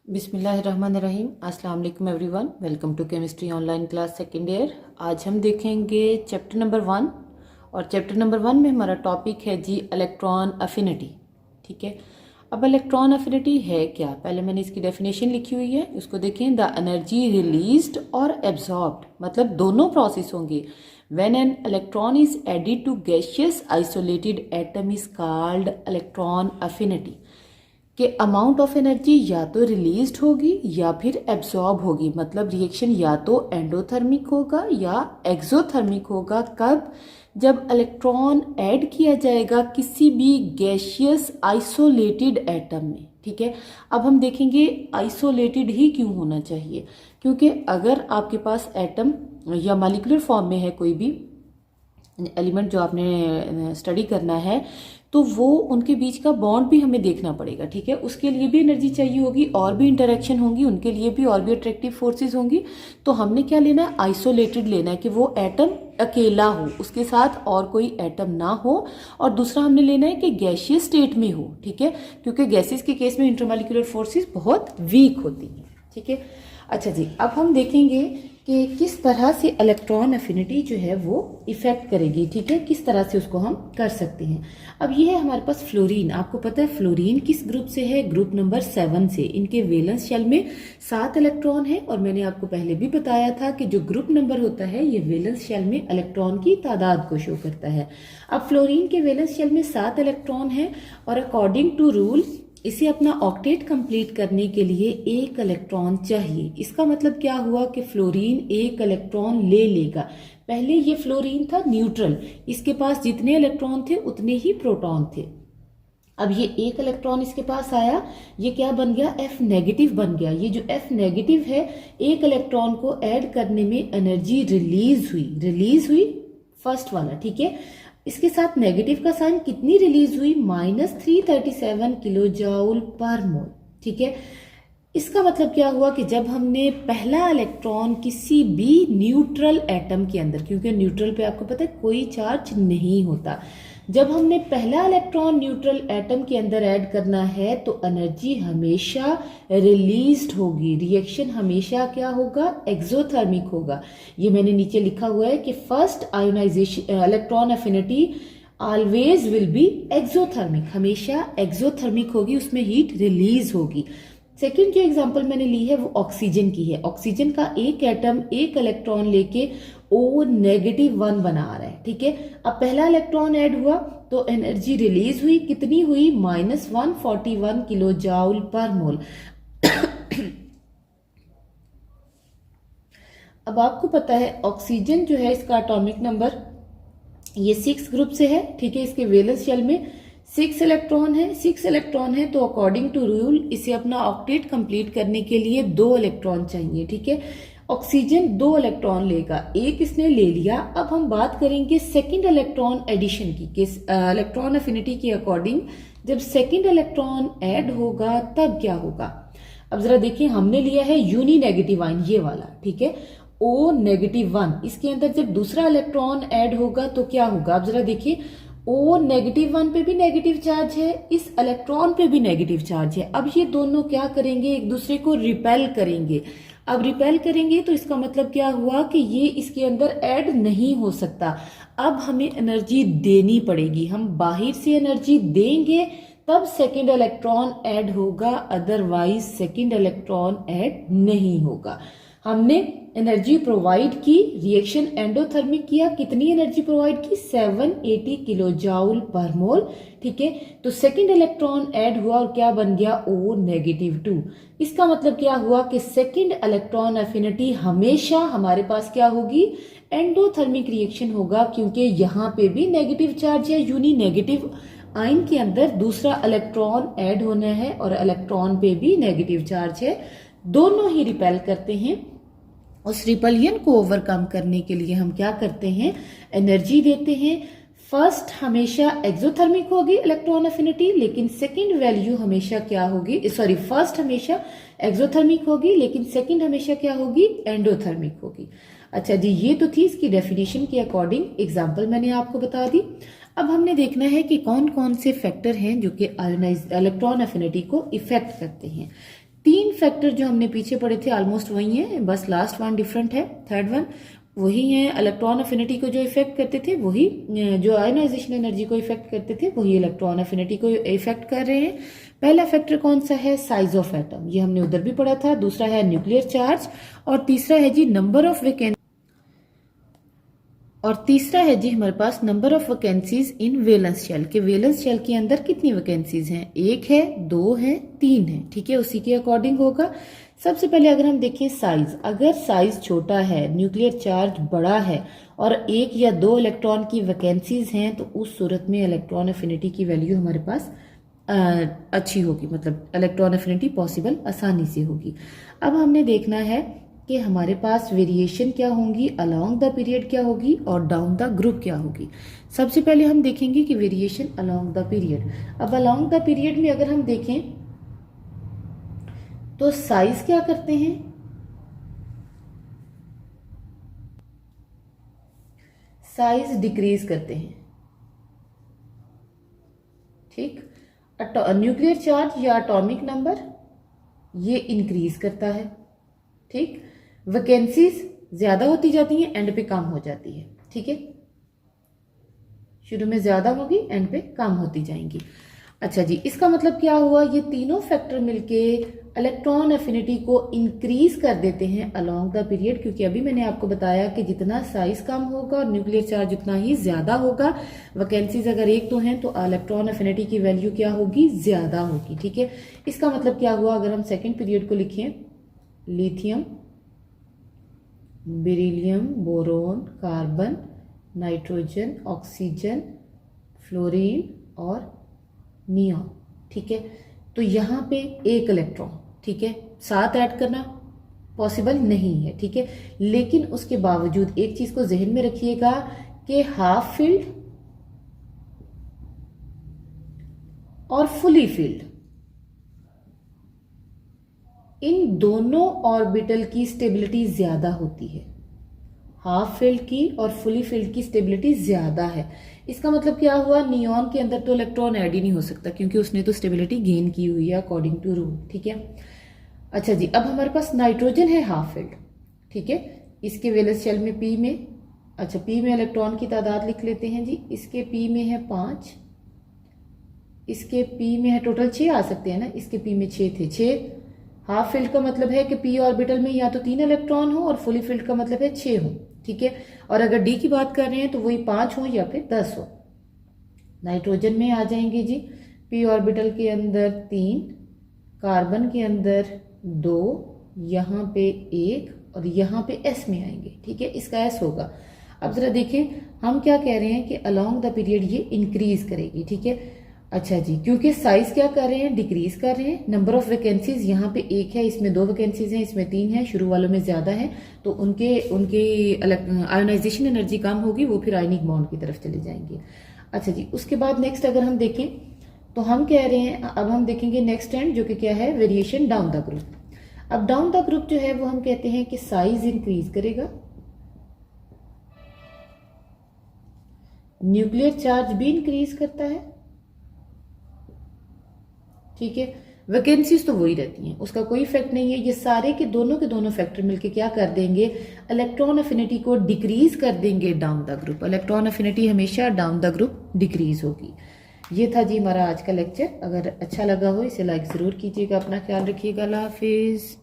बिस्मिल्लाहिर्रहमानिर्रहीम। अस्सलाम वालेकुम everyone, welcome to chemistry online class second year. आज हम देखेंगे चैप्टर नंबर 1 और चैप्टर नंबर 1 में हमारा टॉपिक है जी इलेक्ट्रॉन अफिनिटी। ठीक है, अब इलेक्ट्रॉन अफिनिटी है क्या, पहले मैंने इसकी डेफिनेशन लिखी हुई है, उसको देखें। द एनर्जी रिलीज्ड और एब्जॉर्ब्ड, मतलब दोनों प्रोसेस होंगे। When an electron is added to gaseous isolated atom is called electron affinity. कि अमाउंट ऑफ एनर्जी या तो रिलीज्ड होगी या फिर एब्जॉर्ब होगी, मतलब रिएक्शन या तो एंडोथर्मिक होगा या एक्सोथर्मिक होगा। कब? जब इलेक्ट्रॉन ऐड किया जाएगा किसी भी गैसियस आइसोलेटेड एटम में। ठीक है, अब हम देखेंगे आइसोलेटेड ही क्यों होना चाहिए, क्योंकि अगर आपके पास एटम या मॉलिक्यूलर फॉर्म में है कोई भी एलिमेंट जो आपने स्टडी करना है, तो वो उनके बीच का बॉन्ड भी हमें देखना पड़ेगा। ठीक है, उसके लिए भी एनर्जी चाहिए होगी और भी इंटरेक्शन होंगी, उनके लिए भी और भी अट्रैक्टिव फोर्सेस होंगी। तो हमने क्या लेना है, आइसोलेटेड लेना है, कि वो एटम अकेला हो, उसके साथ और कोई एटम ना हो। और दूसरा हमने लेना है कि गैसियस स्टेट में हो। ठीक है, क्योंकि गैसेस के केस में इंटरमॉलिक्यूलर फोर्सेस बहुत वीक होती हैं। ठीक है, अच्छा जी, अब हम देखेंगे कि किस तरह से इलेक्ट्रॉन अफिनिटी जो है वो इफेक्ट करेगी। ठीक है, किस तरह से उसको हम कर सकते हैं। अब ये है हमारे पास फ्लोरीन। आपको पता है फ्लोरीन किस ग्रुप से है? ग्रुप नंबर 7 से। इनके वैलेंस शेल में 7 इलेक्ट्रॉन है, और मैंने आपको पहले भी बताया था कि जो ग्रुप नंबर होता है ये वैलेंस शेल में इलेक्ट्रॉन की तादाद को शो करता है। अब फ्लोरीन के वैलेंस शेल में 7 इलेक्ट्रॉन है, और अकॉर्डिंग टू रूल इसे अपना ऑक्टेट कंप्लीट करने के लिए एक इलेक्ट्रॉन चाहिए। इसका मतलब क्या हुआ कि फ्लोरीन एक इलेक्ट्रॉन ले लेगा। पहले ये फ्लोरीन था न्यूट्रल, इसके पास जितने इलेक्ट्रॉन थे उतने ही प्रोटॉन थे। अब ये एक इलेक्ट्रॉन इसके पास आया, ये क्या बन गया? F नेगेटिव बन गया। ये जो F नेगेटिव है, एक इलेक्ट्रॉन को ऐड करने में एनर्जी रिलीज हुई फर्स्ट वाला। ठीक है, इसके साथ नेगेटिव का साइन, कितनी रिलीज हुई? -337 किलो जूल पर मोल। ठीक है, इसका मतलब क्या हुआ कि जब हमने पहला इलेक्ट्रॉन किसी भी न्यूट्रल एटम के अंदर, क्योंकि न्यूट्रल पे आपको पता है कोई चार्ज नहीं होता, जब हमने पहला इलेक्ट्रॉन न्यूट्रल एटम के अंदर ऐड करना है तो एनर्जी हमेशा रिलीज्ड होगी। रिएक्शन हमेशा क्या होगा? एक्सोथर्मिक होगा। ये मैंने नीचे लिखा हुआ है कि first ionization electron affinity always will be exothermic, हमेशा एक्सोथर्मिक होगी, उसमें हीट रिलीज होगी। सेकेंड जो एग्जांपल मैंने ली है वो ऑक्सीजन की है। ऑक्सीजन का एक एटम एक इलेक्ट्रॉन लेके O-1 बना रहा है। ठीक है, अब पहला इलेक्ट्रॉन ऐड हुआ तो एनर्जी रिलीज हुई, कितनी हुई? -141 किलो जूल पर मोल। अब आपको पता है ऑक्सीजन जो है इसका एटॉमिक नंबर ये 6 ग्रुप से है। ठीक है, इसके वैलेंस शेल में 6 इलेक्ट्रॉन है, तो अकॉर्डिंग टू रूल इसे अपना ऑक्टेट कंप्लीट करने के लिए 2 इलेक्ट्रॉन चाहिए। ठीक है, ऑक्सीजन 2 इलेक्ट्रॉन लेगा, एक इसने ले लिया। अब हम बात करेंगे सेकंड इलेक्ट्रॉन एडिशन की, इलेक्ट्रॉन अफिनिटी के अकॉर्डिंग जब सेकंड इलेक्ट्रॉन ऐड होगा तब क्या होगा। अब जरा देखिए, हमने लिया है यूनी नेगेटिव आयन, ये वाला। ठीक है, O-1, इसके अंदर जब दूसरा इलेक्ट्रॉन ऐड होगा तो क्या होगा? अब जरा देखिए, O-1 पे भी नेगेटिव चार्ज है, इस इलेक्ट्रॉन पे भी नेगेटिव चार्ज है। अब ये दोनों क्या करेंगे? एक दूसरे को रिपेल करेंगे। अब रिपेल करेंगे तो इसका मतलब क्या हुआ कि ये इसके अंदर ऐड नहीं हो सकता। अब हमें एनर्जी देनी पड़ेगी, हम बाहर से एनर्जी देंगे तब सेकेंड इलेक्ट्रॉन ऐड होगा, अदरवाइज सेकेंड इलेक्ट्रॉन ऐड नहीं होगा। हमने एनर्जी प्रोवाइड की, रिएक्शन एंडोथर्मिक किया, कितनी एनर्जी प्रोवाइड की? 780 किलो जूल पर मोल। ठीक है, तो सेकंड इलेक्ट्रॉन ऐड हुआ और क्या बन गया? O-2। इसका मतलब क्या हुआ कि सेकंड इलेक्ट्रॉन अफिनिटी हमेशा हमारे पास क्या होगी? एंडोथर्मिक रिएक्शन होगा, क्योंकि यहाँ पे भी नेगेटिव चार्ज है। यूनी नेगेटिव आयन के अंदर दूसरा इलेक्ट्रॉन ऐड होना है और इलेक्ट्रॉन पे भी नेगेटिव चार्ज है, दोनों ही रिपेल करते हैं। उस रिपलियन को ओवरकम करने के लिए हम क्या करते हैं? एनर्जी देते हैं। फर्स्ट हमेशा एक्सोथर्मिक होगी इलेक्ट्रॉन अफिनिटी, लेकिन सेकंड वैल्यू हमेशा क्या होगी? सॉरी, फर्स्ट हमेशा एक्सोथर्मिक होगी, लेकिन सेकंड हमेशा क्या होगी? एंडोथर्मिक होगी। अच्छा जी, ये तो थी इसकी डेफिनेशन के अकॉर्डिंग एग्जाम्पल मैंने आपको बता दी। अब हमने देखना है कि कौन कौन से फैक्टर हैं जो कि इलेक्ट्रॉन अफिनिटी को इफेक्ट करते हैं। 3 फैक्टर जो हमने पीछे पढ़े थे ऑलमोस्ट वही है, बस लास्ट वन डिफरेंट है, थर्ड वन वही है। इलेक्ट्रॉन अफिनिटी को जो इफेक्ट करते थे वही, जो आयनाइजेशन एनर्जी को इफेक्ट करते थे वही इलेक्ट्रॉन अफिनिटी को इफेक्ट कर रहे हैं। पहला फैक्टर कौन सा है? साइज ऑफ एटम, ये हमने उधर भी पढ़ा था। दूसरा है न्यूक्लियर चार्ज, और तीसरा है जी नंबर ऑफ वैकेंसी, और तीसरा है जी हमारे पास number of vacancies in valence shell, के वैलेंस शेल के अंदर कितनी वैकेंसीज हैं, 1 है, 2 है, 3 है, ठीक है, उसी के अकॉर्डिंग होगा। सबसे पहले अगर हम देखें साइज, अगर साइज छोटा है, न्यूक्लियर चार्ज बड़ा है और 1 या 2 इलेक्ट्रॉन की वैकेंसीज हैं, तो उस सूरत में इलेक्ट्रॉन अफिनिटी की वैल्यू हमारे पास अच्छी होगी, मतलब इलेक्ट्रॉन अफिनिटी पॉसिबल आसानी से होगी। अब हमने देखना है कि हमारे पास वेरिएशन क्या होंगी, अलोंग द पीरियड क्या होगी और डाउन द ग्रुप क्या होगी। सबसे पहले हम देखेंगे कि वेरिएशन अलोंग द पीरियड। अब अलोंग द पीरियड में अगर हम देखें तो साइज क्या करते हैं, साइज डिक्रीज करते हैं, ठीक। न्यूक्लियर चार्ज या एटॉमिक नंबर ये इंक्रीज करता है, ठीक। वैकेंसीज ज्यादा होती जाती हैं, एंड पे कम हो जाती है, ठीक है, शुरू में ज्यादा होगी, एंड पे कम होती जाएंगी। अच्छा जी, इसका मतलब क्या हुआ, ये तीनों फैक्टर मिलके इलेक्ट्रॉन एफिनिटी को इंक्रीज कर देते हैं अलोंग द पीरियड, क्योंकि अभी मैंने आपको बताया कि जितना साइज कम होगा और न्यूक्लियर चार्ज उतना ही ज्यादा होगा। वैकेंसीज अगर 1 तो हैं तो इलेक्ट्रॉन एफिनिटी की वैल्यू क्या होगी, ज्यादा होगी, ठीक है। इसका मतलब क्या हुआ, अगर हम सेकेंड पीरियड को लिखें, lithium, beryllium, boron, carbon, nitrogen, oxygen, fluorine और नियॉन, ठीक है, तो यहाँ पे 1 इलेक्ट्रॉन, ठीक है, 7 ऐड करना पॉसिबल नहीं है, ठीक है, लेकिन उसके बावजूद एक चीज को जहन में रखिएगा कि हाफ फील्ड और फुली फील्ड, इन दोनों ऑर्बिटल की स्टेबिलिटी ज्यादा होती है। हाफ फील्ड की और फुली फील्ड की स्टेबिलिटी ज्यादा है। इसका मतलब क्या हुआ, नियॉन के अंदर तो इलेक्ट्रॉन ऐड ही नहीं हो सकता, क्योंकि उसने तो स्टेबिलिटी गेन की हुई है अकॉर्डिंग टू रूल, ठीक है। अच्छा जी, अब हमारे पास नाइट्रोजन है हाफ फील्ड, ठीक है, इसके वैलेंस शेल में पी में, अच्छा पी में इलेक्ट्रॉन की तादाद लिख लेते हैं जी, इसके पी में है 5, इसके पी में है टोटल 6 आ सकते हैं ना, इसके पी में 6 थे, 6। हाफ फील्ड का मतलब है कि पी ऑर्बिटल में या तो 3 इलेक्ट्रॉन हो और फुली फील्ड का मतलब है 6 हो, ठीक है। और अगर डी की बात कर रहे हैं तो वही 5 हो या फिर 10 हो। नाइट्रोजन में आ जाएंगे जी, पी ऑर्बिटल के अंदर 3, कार्बन के अंदर 2, यहाँ पे 1 और यहाँ पे एस में आएंगे, ठीक है, इसका एस होगा। अब जरा देखें हम क्या कह रहे हैं कि अलोंग द पीरियड ये इंक्रीज करेगी, ठीक है। अच्छा जी, क्योंकि साइज क्या कर रहे हैं, डिक्रीज कर रहे हैं। नंबर ऑफ वैकेंसीज यहाँ पे 1 है, इसमें 2 वैकेंसीज हैं, इसमें 3 है, शुरू वालों में ज्यादा है, तो उनके आयोनाइजेशन एनर्जी कम होगी, वो फिर आयनिक बॉन्ड की तरफ चले जाएंगे। अच्छा जी, उसके बाद नेक्स्ट अगर हम देखें तो हम कह रहे हैं, अब हम देखेंगे नेक्स्ट एंड, जो कि क्या है, वेरिएशन डाउन द ग्रुप। अब डाउन द ग्रुप जो है वो हम कहते हैं कि साइज इंक्रीज करेगा, न्यूक्लियर चार्ज भी इंक्रीज करता है, ठीक है, वैकेंसीज तो वही रहती हैं, उसका कोई इफेक्ट नहीं है। ये सारे के दोनों फैक्टर मिलके क्या कर देंगे, इलेक्ट्रॉन अफिनिटी को डिक्रीज कर देंगे down the group. Electron affinity हमेशा डाउन द ग्रुप डिक्रीज होगी। ये था जी हमारा आज का लेक्चर। अगर अच्छा लगा हो इसे लाइक जरूर कीजिएगा, अपना ख्याल रखिएगा, अल्लाह हाफिज।